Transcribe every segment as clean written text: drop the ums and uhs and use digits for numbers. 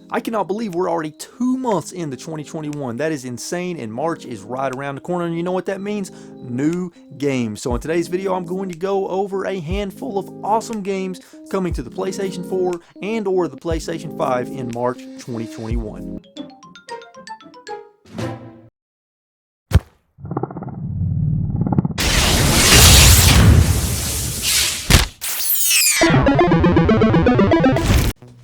I cannot believe we're already 2 months into 2021. That is insane, and March is right around the corner, and you know what that means? New games. So in today's video, I'm going to go over a handful of awesome games coming to the PlayStation 4 and or the PlayStation 5 in March 2021.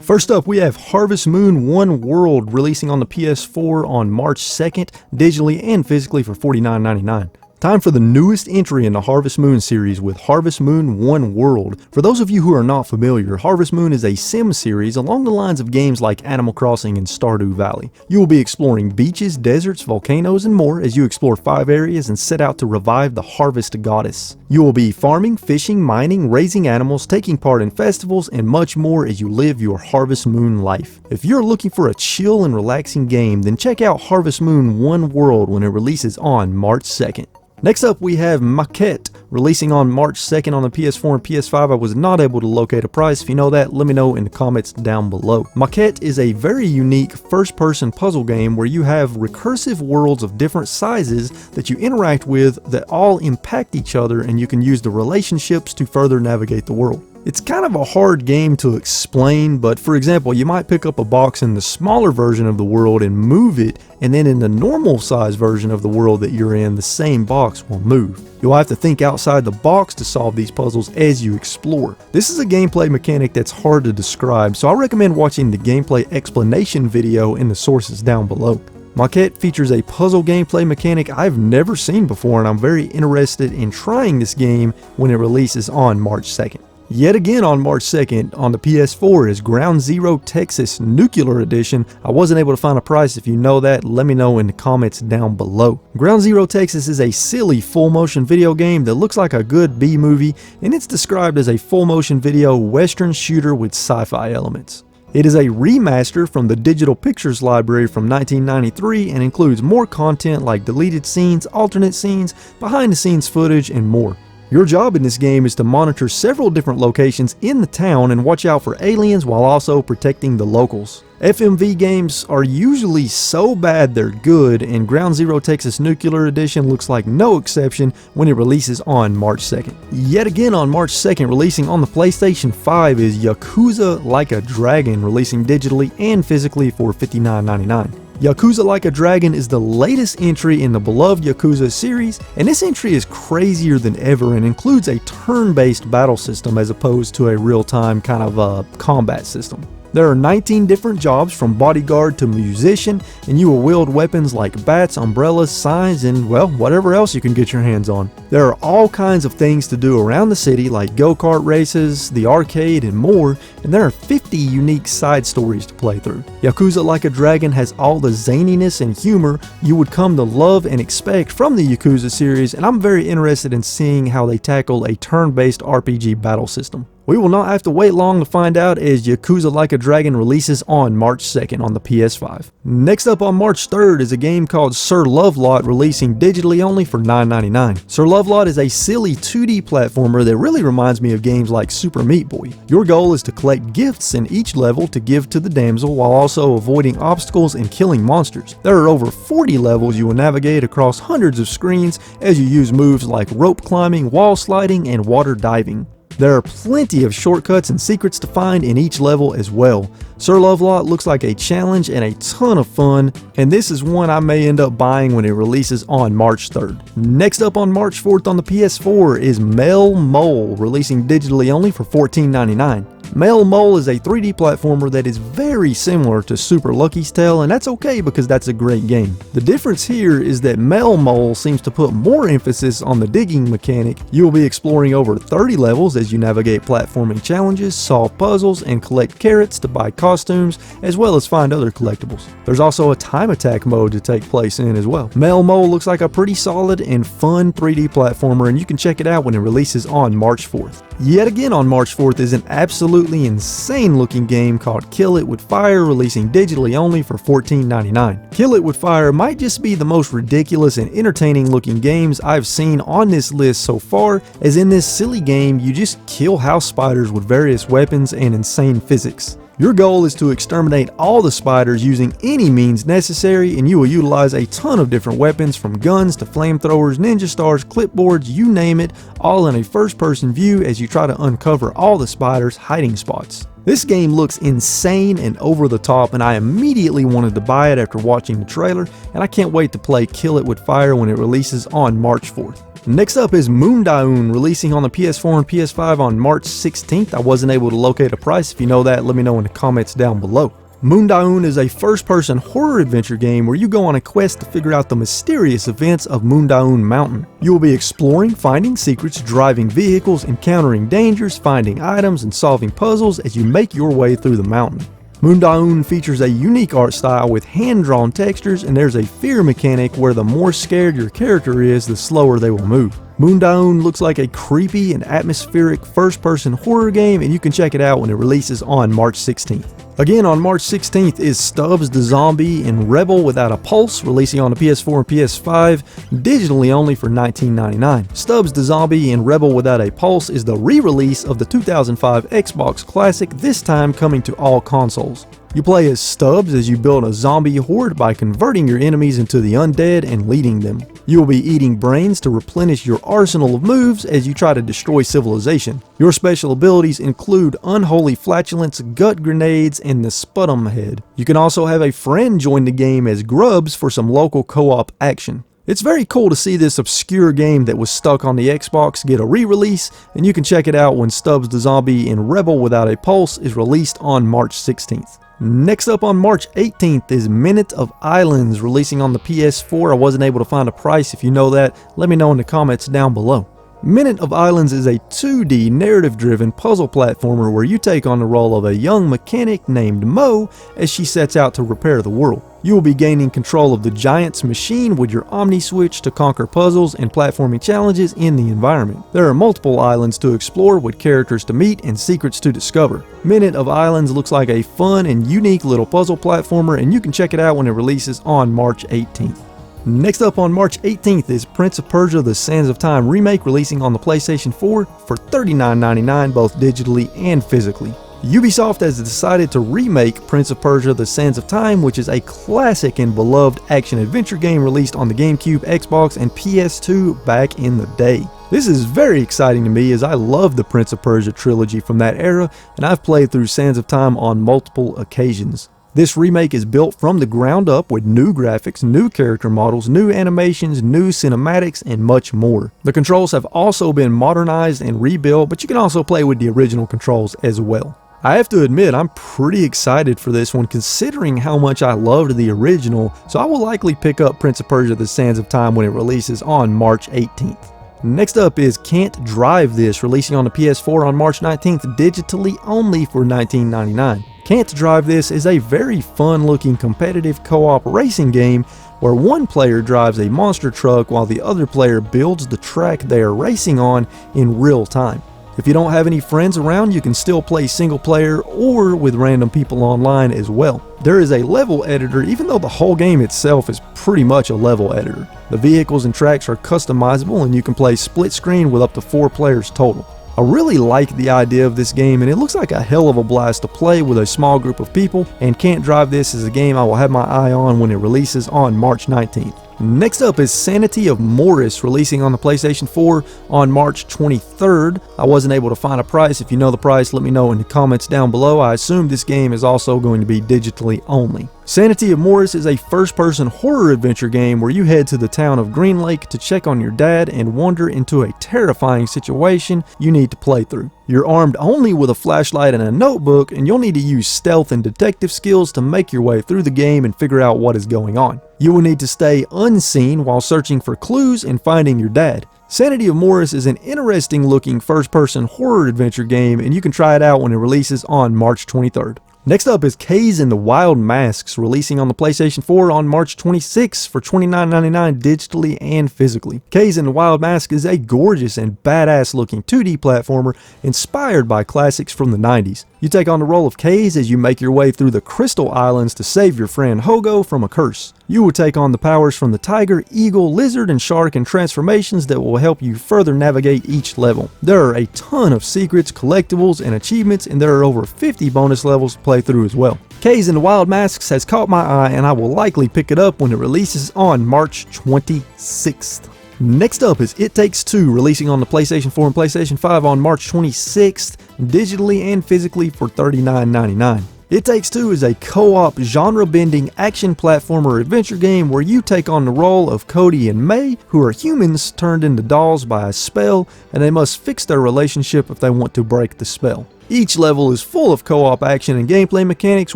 First up, we have Harvest Moon Wonderworld releasing on the PS4 on March 2nd, digitally and physically for $49.99. Time for the newest entry in the Harvest Moon series with Harvest Moon Wonderworld. For those of you who are not familiar, Harvest Moon is a sim series along the lines of games like Animal Crossing and Stardew Valley. You will be exploring beaches, deserts, volcanoes, and more as you explore 5 areas and set out to revive the harvest goddess. You will be farming, fishing, mining, raising animals, taking part in festivals, and much more as you live your Harvest Moon life. If you're looking for a chill and relaxing game, then check out Harvest Moon Wonderworld when it releases on March 2nd. Next up, we have Maquette, releasing on March 2nd on the PS4 and PS5. I was not able to locate a price. If you know that, let me know in the comments down below. Maquette is a very unique first-person puzzle game where you have recursive worlds of different sizes that you interact with that all impact each other, and you can use the relationships to further navigate the world. It's kind of a hard game to explain, but for example, you might pick up a box in the smaller version of the world and move it, and then in the normal size version of the world that you're in, the same box will move. You'll have to think outside the box to solve these puzzles as you explore. This is a gameplay mechanic that's hard to describe, so I recommend watching the gameplay explanation video in the sources down below. Maquette features a puzzle gameplay mechanic I've never seen before, and I'm very interested in trying this game when it releases on March 2nd. Yet again on March 2nd on the PS4 is Ground Zero Texas Nuclear Edition. I wasn't able to find a price. If you know that, let me know in the comments down below. Ground Zero Texas is a silly full motion video game that looks like a good B movie, and it's described as a full motion video western shooter with sci-fi elements. It is a remaster from the Digital Pictures library from 1993 and includes more content like deleted scenes, alternate scenes, behind the scenes footage, and more. Your job in this game is to monitor several different locations in the town and watch out for aliens while also protecting the locals. FMV games are usually so bad they're good, and Ground Zero Texas Nuclear Edition looks like no exception when it releases on March 2nd. Yet again on March 2nd, releasing on the PlayStation 5 is Yakuza Like a Dragon, releasing digitally and physically for $59.99. Yakuza Like a Dragon is the latest entry in the beloved Yakuza series, and this entry is crazier than ever and includes a turn-based battle system as opposed to a real-time kind of combat system. There are 19 different jobs from bodyguard to musician, and you will wield weapons like bats, umbrellas, signs, and well, whatever else you can get your hands on. There are all kinds of things to do around the city like go-kart races, the arcade, and more, and there are 50 unique side stories to play through. Yakuza Like a Dragon has all the zaniness and humor you would come to love and expect from the Yakuza series, and I'm very interested in seeing how they tackle a turn-based RPG battle system. We will not have to wait long to find out as Yakuza Like a Dragon releases on March 2nd on the PS5. Next up on March 3rd is a game called Sir Lovelot, releasing digitally only for $9.99. Sir Lovelot is a silly 2D platformer that really reminds me of games like Super Meat Boy. Your goal is to collect gifts in each level to give to the damsel while also avoiding obstacles and killing monsters. There are over 40 levels you will navigate across hundreds of screens as you use moves like rope climbing, wall sliding, and water diving. There are plenty of shortcuts and secrets to find in each level as well. Sir Lovelot looks like a challenge and a ton of fun, and this is one I may end up buying when it releases on March 3rd. Next up on March 4th on the PS4 is Mel Mole, releasing digitally only for $14.99. Mel Mole is a 3D platformer that is very similar to Super Lucky's Tale, and that's okay because that's a great game. The difference here is that Mel Mole seems to put more emphasis on the digging mechanic. You will be exploring over 30 levels as you navigate platforming challenges, solve puzzles, and collect carrots to buy costumes, as well as find other collectibles. There's also a time attack mode to take place in as well. Mel Mole looks like a pretty solid and fun 3D platformer, and you can check it out when it releases on March 4th. Yet again on March 4th is an absolutely insane looking game called Kill It With Fire, releasing digitally only for $14.99. Kill It With Fire might just be the most ridiculous and entertaining looking games I've seen on this list so far, as in this silly game you just kill house spiders with various weapons and insane physics. Your goal is to exterminate all the spiders using any means necessary, and you will utilize a ton of different weapons from guns to flamethrowers, ninja stars, clipboards, you name it, all in a first-person view as you try to uncover all the spiders' hiding spots. This game looks insane and over the top, and I immediately wanted to buy it after watching the trailer, and I can't wait to play Kill It With Fire when it releases on March 4th. Next up is Manduan, releasing on the PS4 and PS5 on March 16th. I wasn't able to locate a price. If you know that, let me know in the comments down below. Manduan is a first-person horror adventure game where you go on a quest to figure out the mysterious events of Manduan Mountain. You will be exploring, finding secrets, driving vehicles, encountering dangers, finding items, and solving puzzles as you make your way through the mountain. Manduan features a unique art style with hand-drawn textures, and there's a fear mechanic where the more scared your character is, the slower they will move. Manduan looks like a creepy and atmospheric first-person horror game, and you can check it out when it releases on March 16th. Again, on March 16th is Stubbs the Zombie in Rebel Without a Pulse, releasing on the PS4 and PS5, digitally only for $19.99. Stubbs the Zombie in Rebel Without a Pulse is the re-release of the 2005 Xbox Classic, this time coming to all consoles. You play as Stubbs as you build a zombie horde by converting your enemies into the undead and leading them. You will be eating brains to replenish your arsenal of moves as you try to destroy civilization. Your special abilities include Unholy Flatulence, Gut Grenades, and the Sputum Head. You can also have a friend join the game as Grubs for some local co-op action. It's very cool to see this obscure game that was stuck on the Xbox get a re-release, and you can check it out when Stubbs the Zombie in Rebel Without a Pulse is released on March 16th. Next up on March 18th is Minute of Islands, releasing on the PS4. I wasn't able to find a price. If you know that, let me know in the comments down below. Minute of Islands is a 2D narrative-driven puzzle platformer where you take on the role of a young mechanic named Mo as she sets out to repair the world. You will be gaining control of the Giant's machine with your Omni Switch to conquer puzzles and platforming challenges in the environment. There are multiple islands to explore with characters to meet and secrets to discover. Minute of Islands looks like a fun and unique little puzzle platformer, and you can check it out when it releases on March 18th. Next up on March 18th is Prince of Persia: The Sands of Time Remake, releasing on the PlayStation 4 for $39.99 both digitally and physically. Ubisoft has decided to remake Prince of Persia: The Sands of Time, which is a classic and beloved action-adventure game released on the GameCube, Xbox, and PS2 back in the day. This is very exciting to me as I love the Prince of Persia trilogy from that era, and I've played through Sands of Time on multiple occasions. This remake is built from the ground up with new graphics, new character models, new animations, new cinematics, and much more. The controls have also been modernized and rebuilt, but you can also play with the original controls as well. I have to admit, I'm pretty excited for this one considering how much I loved the original, so I will likely pick up Prince of Persia: The Sands of Time when it releases on March 18th. Next up is Cant Drive This, releasing on the PS4 on March 19th, digitally only for $19.99. Cant Drive This is a very fun looking competitive co-op racing game where one player drives a monster truck while the other player builds the track they are racing on in real time. If you don't have any friends around, you can still play single player or with random people online as well. There is a level editor, even though the whole game itself is pretty much a level editor. The vehicles and tracks are customizable and you can play split screen with up to 4 players total. I really like the idea of this game, and it looks like a hell of a blast to play with a small group of people, and Cant Drive This is a game I will have my eye on when it releases on March 19th. Next up is Sanity of Morris, releasing on the PlayStation 4 on March 23rd. I wasn't able to find a price. If you know the price, let me know in the comments down below. I assume this game is also going to be digitally only. Sanity of Morris is a first-person horror adventure game where you head to the town of Green Lake to check on your dad and wander into a terrifying situation you need to play through. You're armed only with a flashlight and a notebook, and you'll need to use stealth and detective skills to make your way through the game and figure out what is going on. You will need to stay unseen while searching for clues and finding your dad. Sanity of Morris is an interesting looking first-person horror adventure game, and you can try it out when it releases on March 23rd. Next up is Kaze and the Wild Masks, releasing on the PlayStation 4 on March 26th for $29.99 digitally and physically. Kaze and the Wild Masks is a gorgeous and badass looking 2D platformer inspired by classics from the 90s. You take on the role of Kaze as you make your way through the Crystal Islands to save your friend Hogo from a curse. You will take on the powers from the tiger, eagle, lizard, and shark and transformations that will help you further navigate each level. There are a ton of secrets, collectibles, and achievements, and there are over 50 bonus levels to play through as well. Kaze and the Wild Masks has caught my eye, and I will likely pick it up when it releases on March 26th. Next up is It Takes Two, releasing on the PlayStation 4 and PlayStation 5 on March 26th, digitally and physically for $39.99. It Takes Two is a co-op, genre-bending action platformer adventure game where you take on the role of Cody and May, who are humans turned into dolls by a spell, and they must fix their relationship if they want to break the spell. Each level is full of co-op action and gameplay mechanics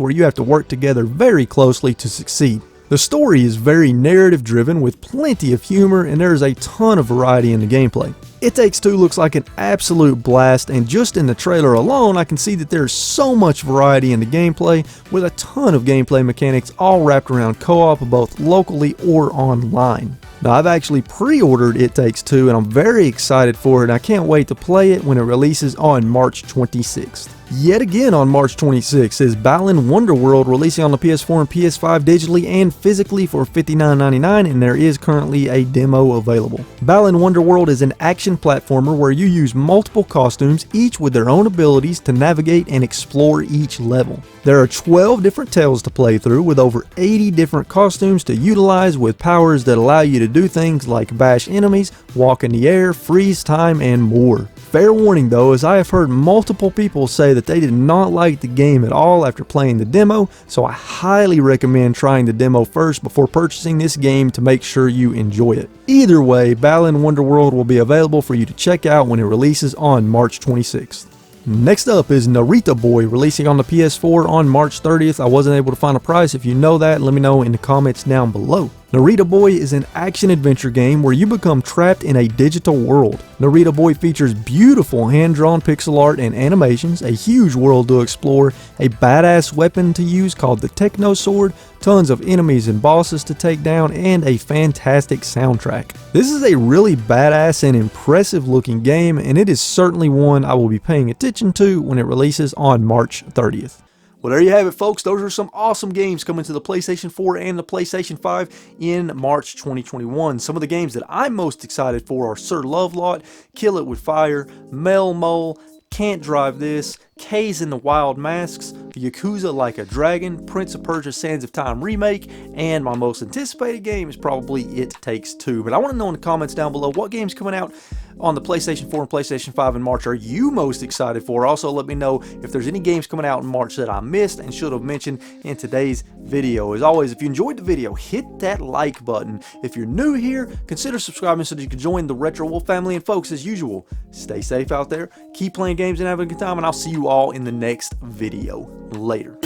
where you have to work together very closely to succeed. The story is very narrative driven with plenty of humor, and there is a ton of variety in the gameplay. It Takes Two looks like an absolute blast, and just in the trailer alone I can see that there's so much variety in the gameplay with a ton of gameplay mechanics all wrapped around co-op both locally or online. Now I've actually pre-ordered It Takes Two and I'm very excited for it, and I can't wait to play it when it releases on March 26th. Yet again on March 26th is Balan Wonderworld, releasing on the PS4 and PS5 digitally and physically for $59.99, and there is currently a demo available. Balan Wonderworld is an action platformer where you use multiple costumes, each with their own abilities, to navigate and explore each level. There are 12 different tales to play through with over 80 different costumes to utilize, with powers that allow you to do things like bash enemies, walk in the air, freeze time, and more. Fair warning though, as I have heard multiple people say that they did not like the game at all after playing the demo, so I highly recommend trying the demo first before purchasing this game to make sure you enjoy it. Either way, Balan Wonderworld will be available for you to check out when it releases on March 26th. Next up is Narita Boy, releasing on the PS4 on March 30th. I wasn't able to find a price. If you know that, let me know in the comments down below. Narita Boy is an action-adventure game where you become trapped in a digital world. Narita Boy features beautiful hand-drawn pixel art and animations, a huge world to explore, a badass weapon to use called the Techno Sword, tons of enemies and bosses to take down, and a fantastic soundtrack. This is a really badass and impressive looking game, and it is certainly one I will be paying attention to when it releases on March 30th. Well, there you have it, folks. Those are some awesome games coming to the PlayStation 4 and the PlayStation 5 in March 2021. Some of the games that I'm most excited for are Sir Lovelot, Kill It With Fire, Mole, Cant Drive This, Kaze and the Wild Masks, Yakuza Like a Dragon, Prince of Persia Sands of Time Remake, and my most anticipated game is probably It Takes Two. But I want to know in the comments down below what games coming out on the PlayStation 4 and PlayStation 5 in March are you most excited for. Also, let me know if there's any games coming out in March that I missed and should have mentioned in today's video. As always, if you enjoyed the video, hit that like button. If you're new here, consider subscribing so that you can join the Retro Wolf family. And folks, as usual, stay safe out there, keep playing games and having a good time, and I'll see you all in the next video. Later.